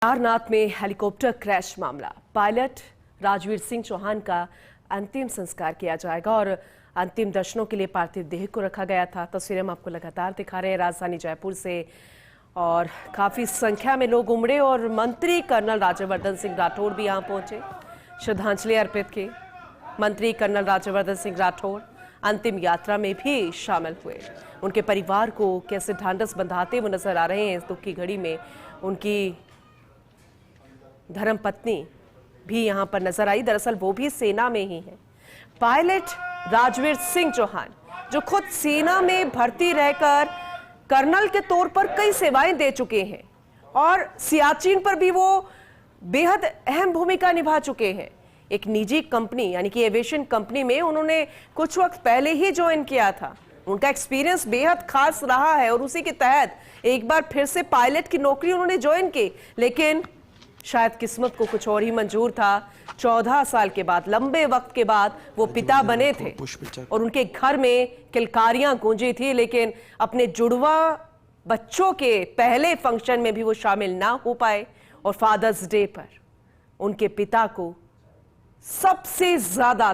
केदारनाथ में helicopter crash मामला। Pilot Rajveer Singh Chauhan का अंतिम संस्कार किया जाएगा और अंतिम दर्शनों के लिए पार्थिव देह को रखा गया था। तस्वीरें हम आपको लगातार दिखा रहे हैं राजधानी जयपुर से, और काफी संख्या में लोग उमड़े और मंत्री कर्नल राज्यवर्धन सिंह राठौड़ भी यहां पहुंचे, श्रद्धांजलि अर्पित की। मंत्री कर्नल राज्यवर्धन सिंह राठौड़ अंतिम यात्रा में भी शामिल हुए। उनके परिवार को कैसे ढांढस बंधाते हुए नजर आ रहे हैं इस दुख की घड़ी में। उनकी धर्मपत्नी भी यहां पर नजर आई, दरअसल वो भी सेना में ही है। पायलट राजवीर सिंह चौहान जो खुद सेना में भर्ती रहकर कर्नल के तौर पर कई सेवाएं दे चुके हैं और सियाचिन पर भी वो बेहद अहम भूमिका निभा चुके हैं। एक निजी कंपनी यानी कि एविएशन कंपनी में उन्होंने कुछ वक्त पहले ही ज्वाइन किया था। उनका एक्सपीरियंस बेहद खास रहा है और उसी के तहत एक बार फिर से पायलट की नौकरी उन्होंने ज्वाइन की, लेकिन शायद किस्मत को कुछ और ही मंजूर था। 14 साल के बाद, लंबे वक्त के बाद वो पिता बने थे और उनके घर में किलकारियां गूंजी थी, लेकिन अपने जुड़वा बच्चों के पहले फंक्शन में भी वो शामिल ना हो पाए। और फादर्स डे पर उनके पिता को सबसे ज्यादा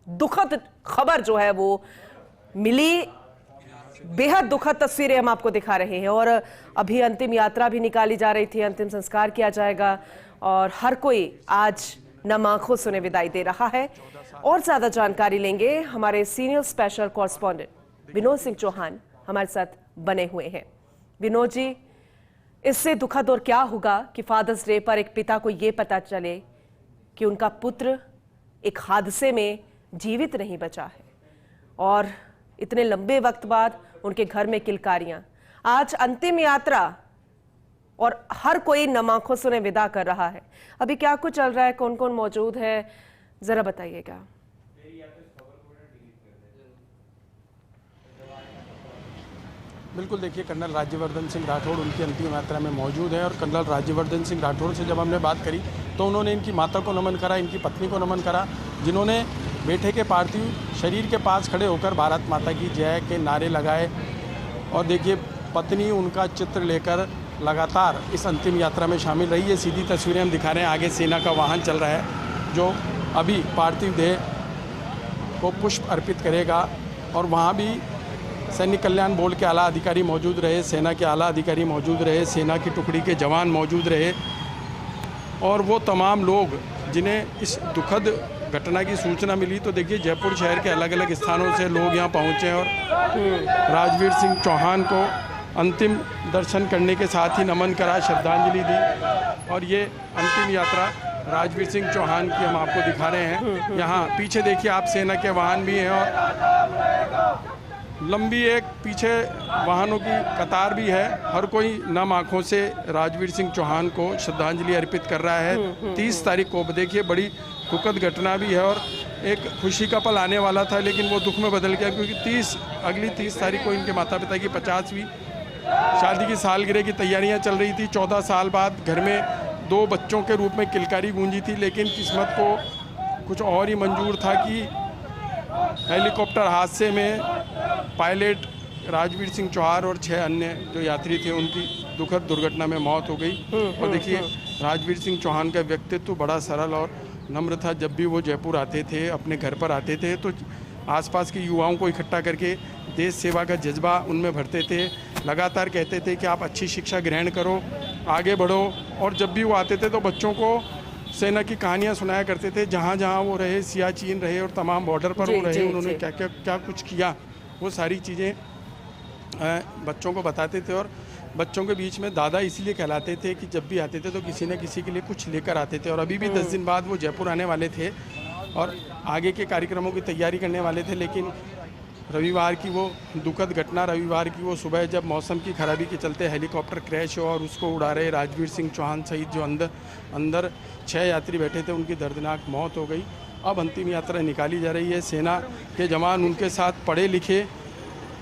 दुखद खबर जो है वो मिली। बेहद दुखद तस्वीरें हम आपको दिखा रहे हैं और अभी अंतिम यात्रा भी निकाली जा रही थी, अंतिम संस्कार किया जाएगा और हर कोई आज नम आंखों से उन्हें विदाई दे रहा है। और ज्यादा जानकारी लेंगे, हमारे senior special correspondent Vinod Singh Chauhan हमारे साथ बने हुए हैं। विनोद जी, इससे दुखद और क्या होगा कि फादर्स डे पर एक पिता को यह पता चले कि उनका पुत्र एक हादसे में जीवित नहीं बचा है और इतने लंबे वक्त बाद उनके घर में किलकारियां। आज अंतिम यात्रा और हर कोई नम आंखों से उन्हें विदा कर रहा है। अभी क्या कुछ चल रहा है, कौन कौन मौजूद है, जरा बताइएगा। बिल्कुल, देखिए, कर्नल राज्यवर्धन सिंह राठौड़ उनकी अंतिम यात्रा में मौजूद है और कर्नल राज्यवर्धन सिंह राठौड़ से जब हमने बात करी तो उन्होंने इनकी माता को नमन करा, इनकी पत्नी को नमन करा, जिन्होंने बेटे के पार्थिव शरीर के पास खड़े होकर भारत माता की जय के नारे लगाए। और देखिए, पत्नी उनका चित्र लेकर लगातार इस अंतिम यात्रा में शामिल रही है। सीधी तस्वीरें हम दिखा रहे हैं, आगे सेना का वाहन चल रहा है जो अभी पार्थिव देह को पुष्प अर्पित करेगा। और वहाँ भी सैनिक कल्याण बोर्ड के आला अधिकारी मौजूद रहे, सेना के आला अधिकारी मौजूद रहे, सेना की टुकड़ी के जवान मौजूद रहे और वो तमाम लोग जिन्हें इस दुखद घटना की सूचना मिली। तो देखिए, जयपुर शहर के अलग अलग स्थानों से लोग यहाँ पहुँचे और राजवीर सिंह चौहान को अंतिम दर्शन करने के साथ ही नमन करा, श्रद्धांजलि दी। और ये अंतिम यात्रा राजवीर सिंह चौहान की हम आपको दिखा रहे हैं। यहाँ पीछे देखिए आप, सेना के वाहन भी हैं और लंबी एक पीछे वाहनों की कतार भी है। हर कोई नम आँखों से राजवीर सिंह चौहान को श्रद्धांजलि अर्पित कर रहा है। 30 तारीख को देखिए, बड़ी दुखद घटना भी है और एक खुशी का पल आने वाला था, लेकिन वो दुख में बदल गया क्योंकि अगली 30 तारीख को इनके माता पिता की 50वीं शादी की सालगिरह की तैयारियां चल रही थी। 14 साल बाद घर में 2 बच्चों के रूप में किलकारी गूंजी थी, लेकिन किस्मत को कुछ और ही मंजूर था कि हेलीकॉप्टर हादसे में पायलट राजवीर सिंह चौहान और 6 अन्य जो यात्री थे उनकी दुखद दुर्घटना में मौत हो गई। और देखिए, राजवीर सिंह चौहान का व्यक्तित्व बड़ा सरल और नम्र था। जब भी वो जयपुर आते थे, अपने घर पर आते थे, तो आसपास के युवाओं को इकट्ठा करके देश सेवा का जज्बा उनमें भरते थे। लगातार कहते थे कि आप अच्छी शिक्षा ग्रहण करो, आगे बढ़ो। और जब भी वो आते थे तो बच्चों को सेना की कहानियाँ सुनाया करते थे। जहाँ जहाँ वो रहे, सियाचिन रहे और तमाम बॉर्डर पर वो रहे, उन्होंने क्या क्या क्या कुछ किया, वो सारी चीज़ें बच्चों को बताते थे। और बच्चों के बीच में दादा इसलिए कहलाते थे कि जब भी आते थे तो किसी न किसी के लिए कुछ लेकर आते थे। और अभी भी 10 दिन बाद वो जयपुर आने वाले थे और आगे के कार्यक्रमों की तैयारी करने वाले थे, लेकिन रविवार की वो दुखद घटना, रविवार की वो सुबह जब मौसम की खराबी के चलते हेलीकॉप्टर क्रैश हो और उसको उड़ा रहे राजवीर सिंह चौहान सहित जो अंदर 6 यात्री बैठे थे, उनकी दर्दनाक मौत हो गई। अब अंतिम यात्रा निकाली जा रही है। सेना के जवान, उनके साथ पढ़े लिखे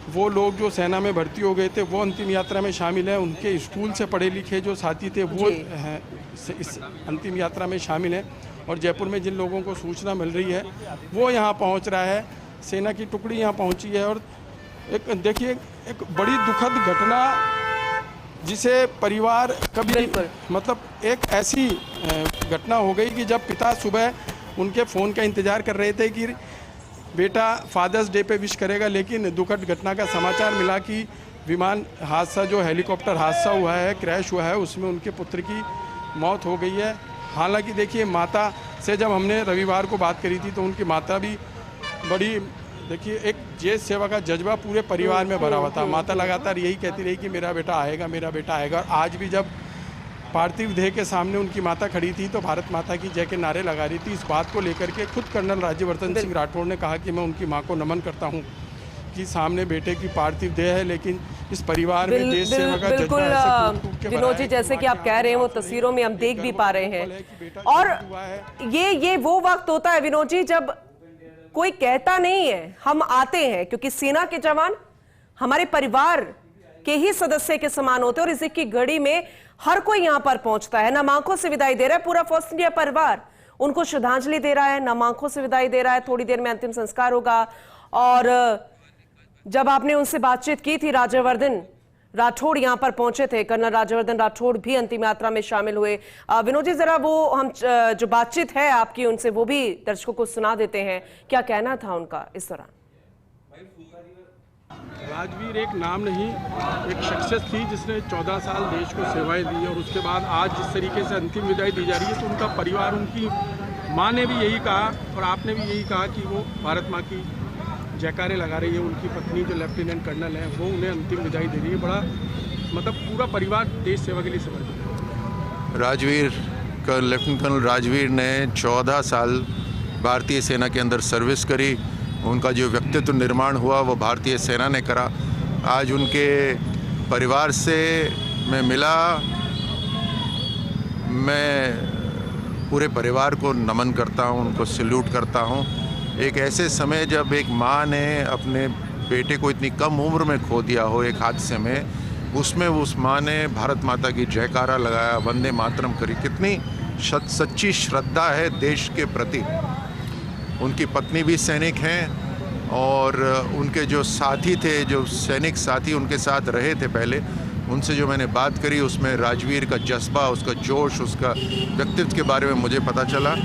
वो लोग जो सेना में भर्ती हो गए थे वो अंतिम यात्रा में शामिल हैं। उनके स्कूल से पढ़े लिखे जो साथी थे वो इस अंतिम यात्रा में शामिल हैं। और जयपुर में जिन लोगों को सूचना मिल रही है वो यहाँ पहुँच रहा है। सेना की टुकड़ी यहाँ पहुँची है और एक देखिए, एक बड़ी दुखद घटना जिसे परिवार कभी बिल्कुल। मतलब एक ऐसी घटना हो गई कि जब पिता सुबह उनके फ़ोन का इंतज़ार कर रहे थे कि बेटा फादर्स डे पे विश करेगा, लेकिन दुखद घटना का समाचार मिला कि विमान हादसा जो हेलीकॉप्टर हादसा हुआ है, क्रैश हुआ है, उसमें उनके पुत्र की मौत हो गई है। हालांकि देखिए, माता से जब हमने रविवार को बात करी थी तो उनकी माता भी बड़ी, देखिए, एक देश सेवा का जज्बा पूरे परिवार में भरा हुआ था। माता लगातार यही कहती रही कि मेरा बेटा आएगा, मेरा बेटा आएगा। और आज भी जब पार्थिव देह के सामने उनकी माता खड़ी थी तो भारत माता की जय के नारे लगा रही थी। इस बात को लेकर के खुद कर्नल राज्यवर्धन सिंह राठौड़ ने कहा कि मैं उनकी मां को नमन करता हूं कि सामने बेटे की पार्थिव देह है, लेकिन इस परिवार में देश सेवा का बिल्कुल जज्बा ऐसे टूट के भरा विनोद जी, है जैसे कि आप कह रहे हैं वो तस्वीरों में हम देख भी पा रहे हैं। और ये वो वक्त होता है विनोद जी जब कोई कहता नहीं है, हम आते हैं, क्योंकि सेना के जवान हमारे परिवार के ही सदस्य के समान होते हैं। और इसी की घड़ी में हर कोई यहां पर पहुंचता है, नम आंखों से विदाई दे रहा है। पूरा फर्स्ट इंडिया परिवार उनको श्रद्धांजलि दे रहा है, नम आंखों से विदाई दे रहा है। थोड़ी देर में अंतिम संस्कार होगा। और जब आपने उनसे बातचीत की थी, राज्यवर्धन राठौड़ यहां पर पहुंचे थे, कर्नल राज्यवर्धन राठौड़ भी अंतिम यात्रा में शामिल हुए। विनोद जी, जरा वो हम जो बातचीत है आपकी उनसे वो भी दर्शकों को सुना देते हैं, क्या कहना था उनका इस दौरान। राजवीर एक नाम नहीं, एक शख्सियत थी जिसने 14 साल देश को सेवाएं दी। और उसके बाद आज जिस तरीके से अंतिम विदाई दी जा रही है तो उनका परिवार, उनकी माँ ने भी यही कहा और आपने भी यही कहा कि वो भारत माँ की जयकारे लगा रही है। उनकी पत्नी जो लेफ्टिनेंट कर्नल है वो उन्हें अंतिम विदाई दे रही है। बड़ा मतलब पूरा परिवार देश सेवा के लिए समर्पित है। राजवीर लेफ्टिनेंट कर्नल राजवीर ने 14 साल भारतीय सेना के अंदर सर्विस करी। उनका जो व्यक्तित्व निर्माण हुआ वो भारतीय सेना ने करा। आज उनके परिवार से मैं मिला, मैं पूरे परिवार को नमन करता हूं, उनको सैल्यूट करता हूं। एक ऐसे समय जब एक माँ ने अपने बेटे को इतनी कम उम्र में खो दिया हो एक हादसे में, उसमें उस माँ ने भारत माता की जयकारा लगाया, वंदे मातरम करी। कितनी सच्ची श्रद्धा है देश के प्रति। उनकी पत्नी भी सैनिक हैं और उनके जो साथी थे, जो सैनिक साथी उनके साथ रहे थे पहले, उनसे जो मैंने बात करी उसमें राजवीर का जज्बा, उसका जोश, उसका व्यक्तित्व के बारे में मुझे पता चला।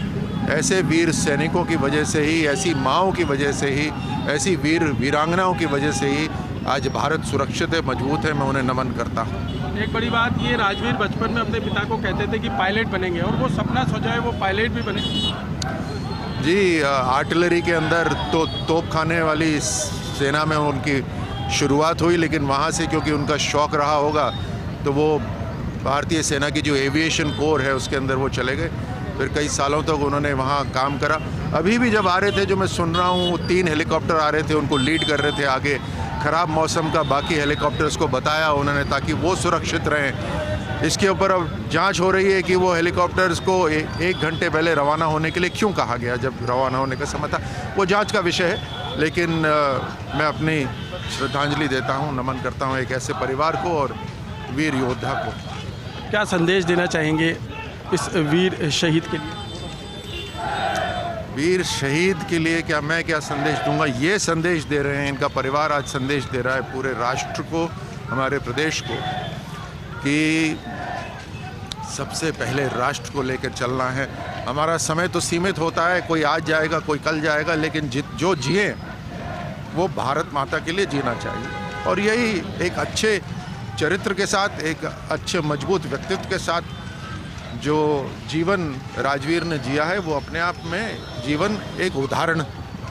ऐसे वीर सैनिकों की वजह से ही, ऐसी माँओं की वजह से ही, ऐसी वीरांगनाओं की वजह से ही आज भारत सुरक्षित है, मजबूत है। मैं उन्हें नमन करता हूँ। एक बड़ी बात ये, राजवीर बचपन में अपने पिता को कहते थे कि पायलट बनेंगे और वो सपना सोचा है, वो पायलट भी बने। जी, आर्टिलरी के अंदर तो तोप खाने वाली सेना में उनकी शुरुआत हुई, लेकिन वहाँ से क्योंकि उनका शौक़ रहा होगा तो वो भारतीय सेना की जो एविएशन कोर है उसके अंदर वो चले गए। फिर कई सालों तक उन्होंने वहाँ काम करा। अभी भी जब आ रहे थे, जो मैं सुन रहा हूँ, 3 हेलीकॉप्टर आ रहे थे, उनको लीड कर रहे थे आगे। ख़राब मौसम का बाकी हेलीकॉप्टर्स को बताया उन्होंने ताकि वो सुरक्षित रहें। इसके ऊपर अब जांच हो रही है कि वो हेलीकॉप्टर्स को 1 घंटे पहले रवाना होने के लिए क्यों कहा गया, जब रवाना होने का समय था। वो जांच का विषय है, लेकिन मैं अपनी श्रद्धांजलि देता हूँ, नमन करता हूँ एक ऐसे परिवार को और वीर योद्धा को। क्या संदेश देना चाहेंगे इस वीर शहीद के लिए? वीर शहीद के लिए क्या संदेश दूंगा, ये संदेश दे रहे हैं, इनका परिवार आज संदेश दे रहा है पूरे राष्ट्र को, हमारे प्रदेश को, कि सबसे पहले राष्ट्र को लेकर चलना है। हमारा समय तो सीमित होता है, कोई आज जाएगा, कोई कल जाएगा, लेकिन जो जिए वो भारत माता के लिए जीना चाहिए। और यही एक अच्छे चरित्र के साथ, एक अच्छे मजबूत व्यक्तित्व के साथ जो जीवन राजवीर ने जिया है, वो अपने आप में जीवन एक उदाहरण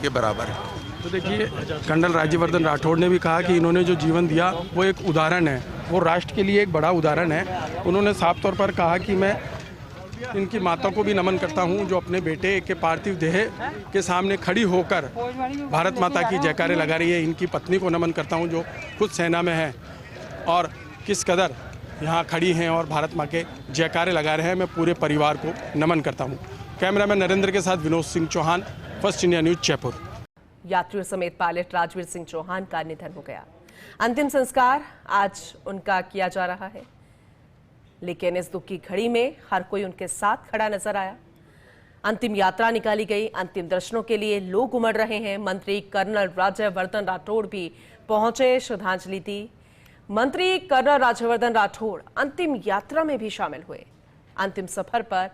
के बराबर है। तो देखिए, कर्नल राज्यवर्धन राठौड़ ने भी कहा कि इन्होंने जो जीवन दिया वो एक उदाहरण है, वो राष्ट्र के लिए एक बड़ा उदाहरण है। उन्होंने साफ तौर पर कहा कि मैं इनकी माता को भी नमन करता हूं, जो अपने बेटे के पार्थिव देह के सामने खड़ी होकर भारत माता की जयकारे लगा रही है। इनकी पत्नी को नमन करता हूं, जो खुद सेना में है और किस कदर यहाँ खड़ी हैं और भारत माँ के जयकारे लगा रहे हैं। मैं पूरे परिवार को नमन करता हूँ। कैमरामैन नरेंद्र के साथ Vinod Singh Chauhan, first India news, Jaipur. यात्रियों समेत पायलट राजवीर सिंह चौहान का निधन हो गया। अंतिम संस्कार आज उनका किया जा रहा है, लेकिन इस दुख की घड़ी में हर कोई उनके साथ खड़ा नजर आया। अंतिम यात्रा निकाली गई, अंतिम दर्शनों के लिए लोग उमड़ रहे हैं। मंत्री कर्नल राज्यवर्धन राठौड़ भी पहुंचे, श्रद्धांजलि दी। मंत्री कर्नल राज्यवर्धन राठौड़ अंतिम यात्रा में भी शामिल हुए। अंतिम सफर पर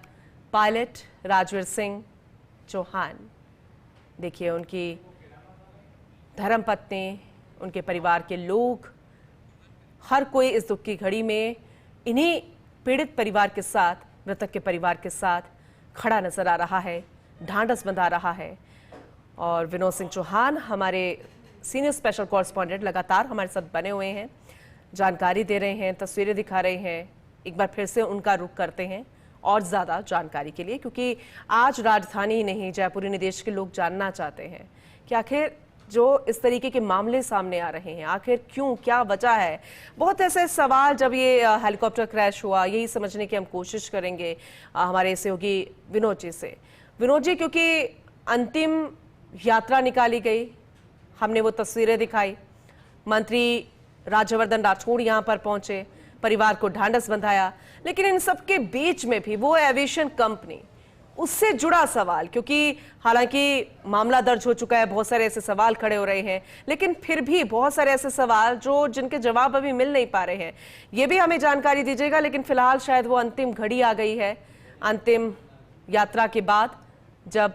पायलट राजवीर सिंह चौहान, देखिए उनकी धर्मपत्नी, उनके परिवार के लोग, हर कोई इस दुख की घड़ी में इन्हीं पीड़ित परिवार के साथ, मृतक के परिवार के साथ खड़ा नजर आ रहा है, ढांढस बंधा रहा है। और विनोद सिंह चौहान हमारे सीनियर स्पेशल कॉरेस्पॉन्डेंट लगातार हमारे साथ बने हुए हैं, जानकारी दे रहे हैं, तस्वीरें दिखा रहे हैं। एक बार फिर से उनका रुख करते हैं और ज़्यादा जानकारी के लिए, क्योंकि आज राजधानी ही नहीं, जयपुर ही नहीं, देश के लोग जानना चाहते हैं कि आखिर जो इस तरीके के मामले सामने आ रहे हैं, आखिर क्यों, क्या वजह है। बहुत ऐसे सवाल जब ये हेलीकॉप्टर क्रैश हुआ, यही समझने की हम कोशिश करेंगे हमारे सहयोगी विनोद जी से। विनोद जी, क्योंकि अंतिम यात्रा निकाली गई, हमने वो तस्वीरें दिखाई, मंत्री राज्यवर्धन राठौड़ यहाँ पर पहुंचे, परिवार को ढांढस बंधाया, लेकिन इन सबके बीच में भी वो एविएशन कंपनी, उससे जुड़ा सवाल, क्योंकि हालांकि मामला दर्ज हो चुका है, बहुत सारे ऐसे सवाल खड़े हो रहे हैं, लेकिन फिर भी बहुत सारे ऐसे सवाल जो जिनके जवाब अभी मिल नहीं पा रहे हैं। ये भी हमें जानकारी दीजिएगा, लेकिन फिलहाल शायद वो अंतिम घड़ी आ गई है। अंतिम यात्रा के बाद जब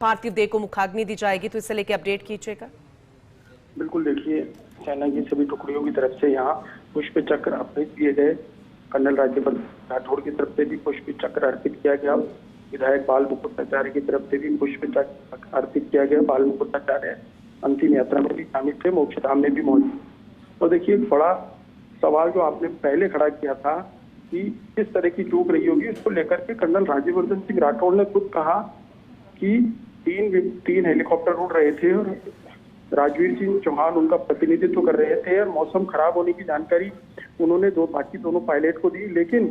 पार्थिव देह को मुखाग्नि दी जाएगी, तो इसे लेकर अपडेट कीजिएगा। बिल्कुल, देखिए सेना की सभी टुकड़ियों की तरफ से यहाँ पुष्प चक्र अर्पित किए गए। कर्नल राज्यवर्धन राठौड़ की तरफ से भी पुष्प चक्र अर्पित किया गया। विधायक बाल मुकुटाचार्य की तरफ से भी पुष्प चक्र अर्पित किया गया। बाल मुकुटाचार्य अंतिम यात्रा में भी शामिल थे, मोक्षधाम में भी मौजूद। और देखिए, बड़ा सवाल जो आपने पहले खड़ा किया था कि किस तरह की चूक रही होगी, उसको लेकर के कर्नल राज्यवर्धन सिंह राठौड़ ने खुद कहा कि तीन हेलीकॉप्टर उड़ रहे थे और राजवीर सिंह चौहान उनका प्रतिनिधित्व कर रहे थे, और मौसम खराब होने की जानकारी उन्होंने बाकी दोनों पायलट को दी। लेकिन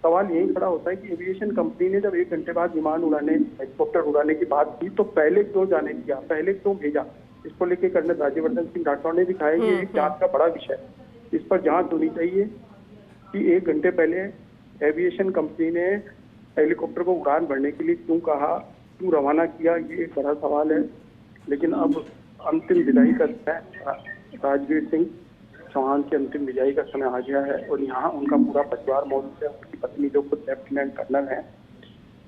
सवाल यही खड़ा होता है कि एविएशन कंपनी ने जब 1 घंटे बाद विमान उड़ाने, हेलीकॉप्टर उड़ाने की बात की, तो पहले क्यों जाने दिया, पहले क्यों भेजा? इसको लेकर कर्नल राज्यवर्धन सिंह राठौड़ ने दिखाया ये एक जांच का बड़ा विषय, इस पर जांच होनी चाहिए कि 1 घंटे पहले एविएशन कंपनी ने हेलीकॉप्टर को उड़ान भरने के लिए क्यों कहा, क्यों रवाना किया, ये एक बड़ा सवाल है। लेकिन अब अंतिम विदाई का समय, राजवीर सिंह चौहान की अंतिम विदाई का समय आ गया है और यहाँ उनका पूरा परिवार मौजूद है। उनकी पत्नी जो खुद लेफ्टिनेंट कर्नल है,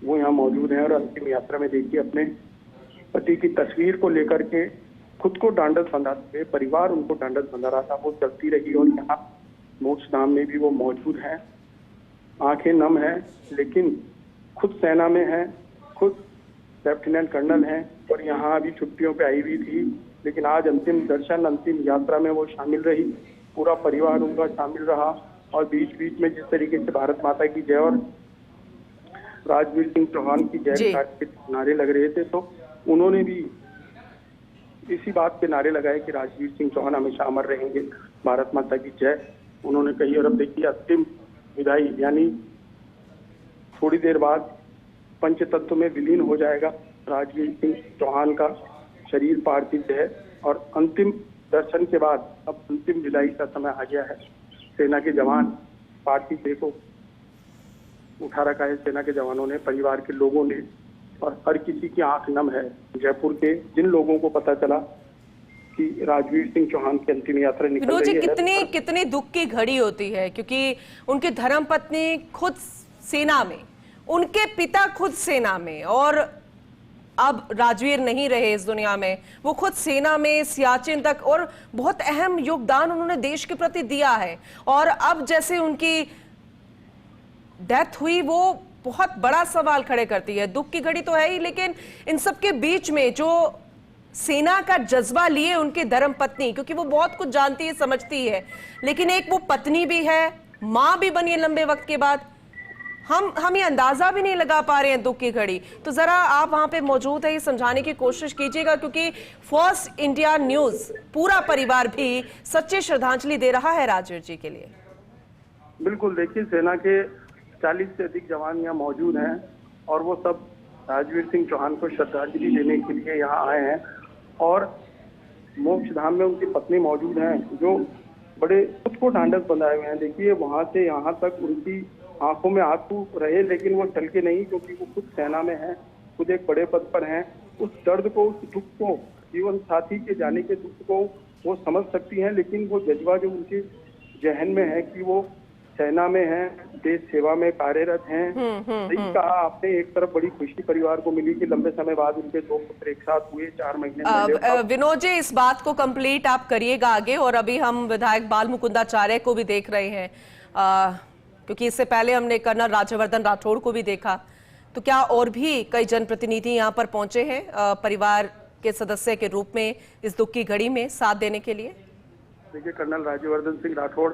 वो यहाँ मौजूद है और अंतिम यात्रा में देखिए अपने पति की तस्वीर को लेकर के खुद को ढांढस बंधाते हुए, परिवार उनको ढांढस बंधा रहा था, वो चलती रही और यहाँ मोक्षधाम में भी वो मौजूद है। आंखें नम है, लेकिन खुद सेना में है, खुद लेफ्टिनेंट कर्नल हैं और यहाँ अभी छुट्टियों पे आई हुई थी, लेकिन आज अंतिम दर्शन, अंतिम यात्रा में वो शामिल रही, पूरा परिवार उनका शामिल रहा। और बीच बीच में जिस तरीके से भारत माता की जय और राजवीर सिंह चौहान की जय के नारे लग रहे थे, तो उन्होंने भी इसी बात पे नारे लगाए कि राजवीर सिंह चौहान हमेशा अमर रहेंगे, भारत माता की जय उन्होंने कही। और अब देखिए अंतिम विदाई, यानी थोड़ी देर बाद पंचतत्व में विलीन हो जाएगा राजवीर सिंह चौहान का शरीर, पार्थिव है, और अंतिम दर्शन के बाद अब अंतिम विदाई का समय आ गया है। सेना के जवान पार्थिव देह को उठा रखा है, सेना के जवानों ने, परिवार के लोगों ने, और हर किसी की आंख नम है। जयपुर के जिन लोगों को पता चला कि राजवीर सिंह चौहान की अंतिम यात्रा निकल रही है, कितनी दुख की घड़ी होती है, क्योंकि उनकी धर्मपत्नी खुद सेना में, उनके पिता खुद सेना में, और अब राजवीर नहीं रहे इस दुनिया में, वो खुद सेना में, सियाचिन तक, और बहुत अहम योगदान उन्होंने देश के प्रति दिया है। और अब जैसे उनकी डेथ हुई, वो बहुत बड़ा सवाल खड़े करती है। दुख की घड़ी तो है ही, लेकिन इन सब के बीच में जो सेना का जज्बा लिए उनकी धर्मपत्नी, क्योंकि वो बहुत कुछ जानती है, समझती है, लेकिन एक वो पत्नी भी है, मां भी बनी है लंबे वक्त के बाद, हम ये अंदाजा भी नहीं लगा पा रहे हैं दुख की घड़ी। तो जरा आप वहां पे मौजूद है, ये समझाने की कोशिश कीजिएगा, क्योंकि फर्स्ट इंडिया न्यूज पूरा परिवार भी सच्ची श्रद्धांजलि दे रहा है राजवीर जी के लिए। बिल्कुल, देखिए सेना के 40 से अधिक जवान यहाँ मौजूद हैं और वो सब राजवीर सिंह चौहान को श्रद्धांजलि देने के लिए यहाँ आए हैं। और मोक्षधाम में उनकी पत्नी मौजूद हैं, जो बड़े खुद को ढांढस बंधाए हुए हैं। देखिए, वहां से यहाँ तक उनकी आंखों में आंसू रहे, लेकिन वो चल के नहीं, क्योंकि वो खुद सेना में है, खुद एक बड़े पद पर हैं। उस दर्द को, उस दुख को, जीवन साथी के जाने के दुख को वो समझ सकती हैं, लेकिन वो जज्बा जो उनके जहन में है कि वो सेना में हैं, देश सेवा में कार्यरत हैं। सही कहा आपने, एक तरफ बड़ी खुशी परिवार को मिली कि लंबे समय बाद उनके 2 पुत्र एक साथ हुए, 4 महीने पहले। विनोद जी, इस बात को कंप्लीट आप करिएगा आगे, और अभी हम विधायक बाल मुकुंदाचार्य को भी देख रहे हैं, क्योंकि इससे पहले हमने कर्नल राज्यवर्धन राठौड़ को भी देखा। तो क्या और भी कई जनप्रतिनिधि यहाँ पर पहुंचे हैं परिवार के सदस्य के रूप में इस दुख की घड़ी में साथ देने के लिए? देखिए, कर्नल राज्यवर्धन सिंह राठौड़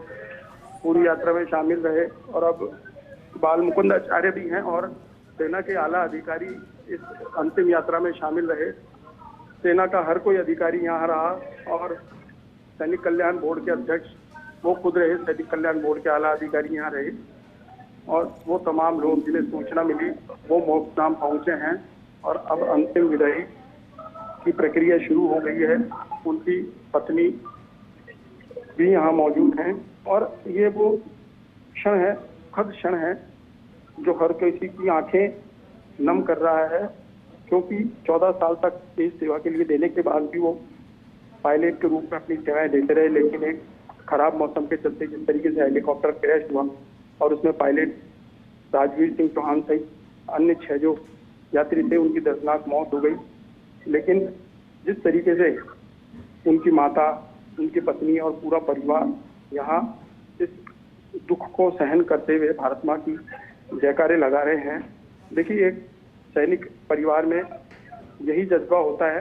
पूरी यात्रा में शामिल रहे, और अब बाल मुकुंदाचार्य भी हैं, और सेना के आला अधिकारी इस अंतिम यात्रा में शामिल रहे। सेना का हर कोई अधिकारी यहाँ रहा, और सैनिक कल्याण बोर्ड के अध्यक्ष वो खुद रहे, सैनिक कल्याण बोर्ड के आला अधिकारी यहाँ रहे, और वो तमाम लोग जिन्हें सूचना मिली वो मोक्षधाम पहुंचे हैं, और अब अंतिम विदाई की प्रक्रिया शुरू हो गई है। उनकी पत्नी भी यहाँ मौजूद हैं, और ये वो क्षण है, दुखद क्षण है, जो हर किसी की आंखें नम कर रहा है, क्योंकि 14 साल तक देश सेवा के लिए देने के बाद भी वो पायलट के रूप में अपनी सेवाएं देते रहे। लेकिन एक खराब मौसम के चलते जिस तरीके से हेलीकॉप्टर क्रैश हुआ और उसमें पायलट राजवीर सिंह चौहान सहित अन्य 6 जो यात्री थे, उनकी दर्दनाक मौत हो गई। लेकिन जिस तरीके से उनकी माता, उनकी पत्नी और पूरा परिवार यहाँ इस दुख को सहन करते हुए भारत माँ की जयकारे लगा रहे हैं। देखिए, एक सैनिक परिवार में यही जज्बा होता है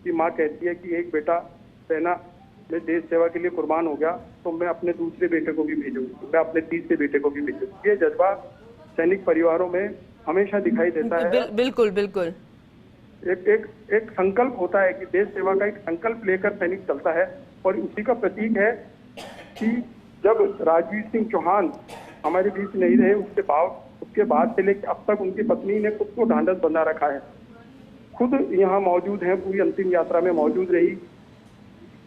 कि माँ कहती है कि एक बेटा सेना में देश सेवा के लिए कुर्बान हो गया तो मैं अपने दूसरे बेटे को भी भेजूंगी, मैं अपने तीसरे बेटे को भी भेजूंगी। ये जज्बा सैनिक परिवारों में हमेशा दिखाई देता है। बिल्कुल बिल्कुल। एक संकल्प होता है कि देश सेवा का एक संकल्प लेकर सैनिक चलता है, और उसी का प्रतीक है कि जब राजवीर सिंह चौहान हमारे बीच नहीं रहे, उसके बाद से लेकर अब तक उनकी पत्नी ने खुद को ढांढस बंधा रखा है, खुद यहाँ मौजूद है, पूरी अंतिम यात्रा में मौजूद रही,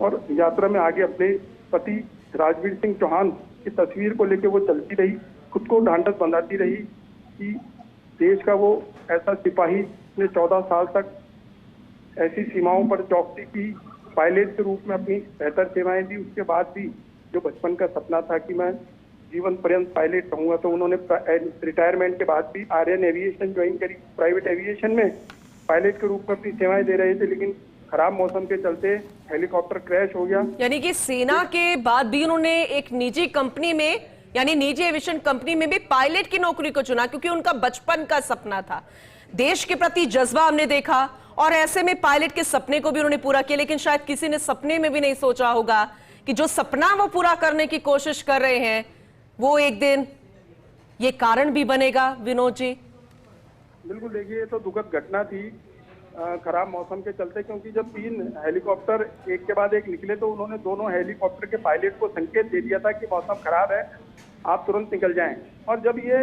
और यात्रा में आगे अपने पति राजवीर सिंह चौहान की तस्वीर को लेकर वो चलती रही, खुद को ढांढस बंधाती रही कि देश का वो ऐसा सिपाही ने 14 साल तक ऐसी सीमाओं पर चौकसी की, पायलट के रूप में अपनी बेहतर सेवाएं दी। उसके बाद भी जो बचपन का सपना था कि मैं जीवन पर्यंत पायलट रहूंगा, तो उन्होंने रिटायरमेंट के बाद भी आर्यन एविएशन ज्वाइन करी। प्राइवेट एविएशन में पायलट के रूप में अपनी सेवाएं दे रहे थे, लेकिन खराब मौसम के चलते हेलीकॉप्टर क्रैश हो गया। यानी कि सेना के बाद भी उन्होंने एक निजी कंपनी में, यानी निजी एविएशन कंपनी में भी पायलट की नौकरी को चुना, क्योंकि उनका बचपन का सपना था। देश के प्रति जज्बा हमने देखा, और ऐसे में पायलट के सपने को भी उन्होंने पूरा किया। लेकिन शायद किसी ने सपने में भी नहीं सोचा होगा कि जो सपना वो पूरा करने की कोशिश कर रहे हैं वो एक दिन ये कारण भी बनेगा। विनोद जी, बिल्कुल। देखिए, ये तो दुखद घटना थी खराब मौसम के चलते, क्योंकि जब 3 हेलीकॉप्टर एक के बाद एक निकले तो उन्होंने दोनों हेलीकॉप्टर के पायलट को संकेत दे दिया था कि मौसम खराब है, आप तुरंत निकल जाएं। और जब ये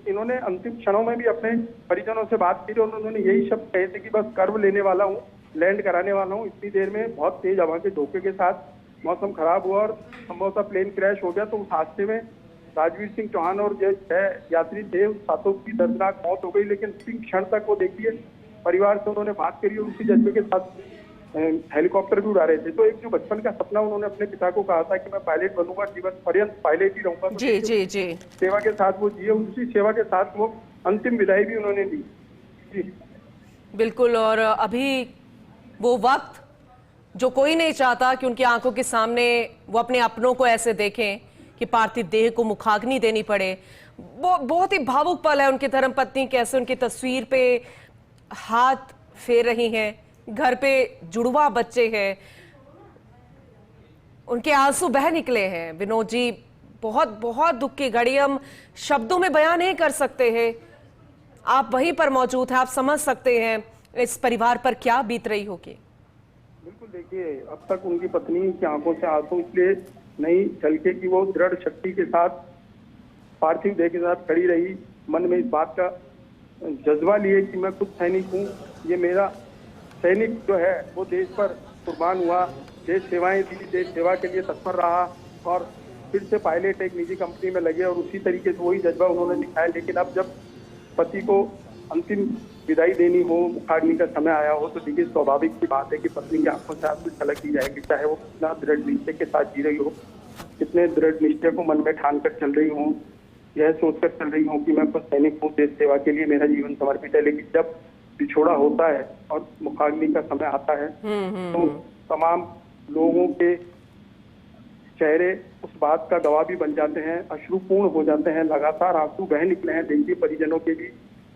इन्होंने अंतिम क्षणों में भी अपने परिजनों से बात की, उन्होंने यही शब्द कहे थे कि बस कर्व लेने वाला हूँ, लैंड कराने वाला हूँ। इतनी देर में बहुत तेज हवा के झोंके के साथ मौसम खराब हुआ और संभवतः प्लेन क्रैश हो गया। तो उस हादसे में राजवीर सिंह चौहान और जो 6 यात्री थे, उस सातों की दर्दनाक मौत हो गई। लेकिन उसी क्षण तक वो देखिए परिवार से उन्होंने बात करी और उसी जज्बे के साथ हेलीकॉप्टर भी उड़ा रहे थे। तो एक जो बचपन का सपना उन्होंने अपने पिता को कहा था कि मैं पायलट बनूंगा, जीवन पर्यंत पायलट ही रहूंगा, तो जी जी जी, सेवा के साथ वो जिए, उसी सेवा के साथ वो अंतिम विदाई भी उन्होंने दी। जी बिल्कुल। और अभी वो वक्त जो कोई नहीं चाहता कि उनकी आंखों के सामने वो अपने अपनों को ऐसे देखें कि पार्थिव देह को मुखाग्नि देनी पड़े। वो बहुत ही भावुक पल है। उनकी धर्मपत्नी कैसे उनकी तस्वीर पे हाथ फेर रही हैं, घर पे जुड़वा बच्चे हैं, उनके आंसू बह निकले हैं। विनोद जी, बहुत बहुत दुख की घड़ी हम शब्दों में बयान नहीं कर सकते हैं। आप वहीं पर मौजूद हैं, आप समझ सकते हैं इस परिवार पर क्या बीत रही होगी। बिल्कुल। देखिए, अब तक उनकी पत्नी की आंखों से आंसू इसलिए नहीं छलके कि वो दृढ़ शक्ति के साथ पार्थिव देह के साथ खड़ी रही, मन में इस बात का जज्बा लिए कि मैं खुद सैनिक हूँ, ये मेरा सैनिक जो है वो देश पर कुर्बान हुआ, देश सेवाएं दी, देश सेवा के लिए तत्पर रहा और फिर से पायलट एक निजी कंपनी में लगे और उसी तरीके से वही जज्बा उन्होंने दिखाया। लेकिन अब जब पति को अंतिम विदाई देनी हो, मुखाग्नि का समय आया हो, तो देखिए स्वाभाविक सी बात है कि पत्नी की आंखों से आंसू छलक ही जाएगी, चाहे वो कितना दृढ़ निश्चय के साथ जी रही हो। कितने दृढ़ निश्चय को मन में ठान कर चल रही हूँ, यह सोचकर चल रही हूँ कि मैं खुद सैनिक हूँ, देश सेवा के लिए मेरा जीवन समर्पित है। लेकिन जब बिछोड़ा होता है और मुखाग्नि का समय आता है तो तमाम लोगों के चेहरे उस बात का गवाह भी बन जाते हैं, अश्रुपूर्ण हो जाते हैं, लगातार आंसू बह निकले हैं। देखिए परिजनों के भी,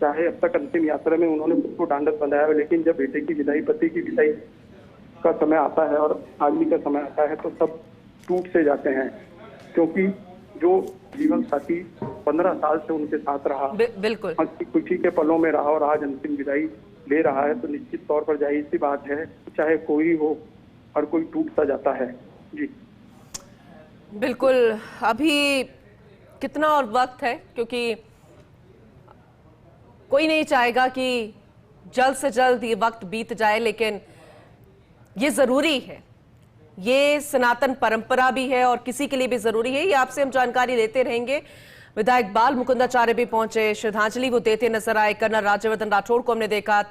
चाहे अब तक अंतिम यात्रा में उन्होंने खुद को ढांढस बंधाया है, लेकिन जब बेटे की विदाई, पति की विदाई का समय आता है और अग्नि का समय आता है तो सब टूट से जाते हैं, क्योंकि जो जीवन साथी 15 साल से उनके साथ रहा, बिल्कुल हंसी खुशी के पलों में रहा और आज अंतिम विदाई ले रहा है, तो निश्चित तौर पर जाहिर सी बात है, चाहे कोई हो, हर कोई टूटता जाता है। जी बिल्कुल। अभी कितना और वक्त है, क्योंकि कोई नहीं चाहेगा कि जल्द से जल्द ये वक्त बीत जाए, लेकिन ये जरूरी है, ये सनातन परंपरा भी है और किसी के लिए भी जरूरी है। ये आपसे हम जानकारी लेते रहेंगे। विधायक बाल मुकुंदाचार्य भी पहुंचे, श्रद्धांजलि वो देते नजर आए। कर्नल राज्यवर्धन राठौड़ को हमने देखा।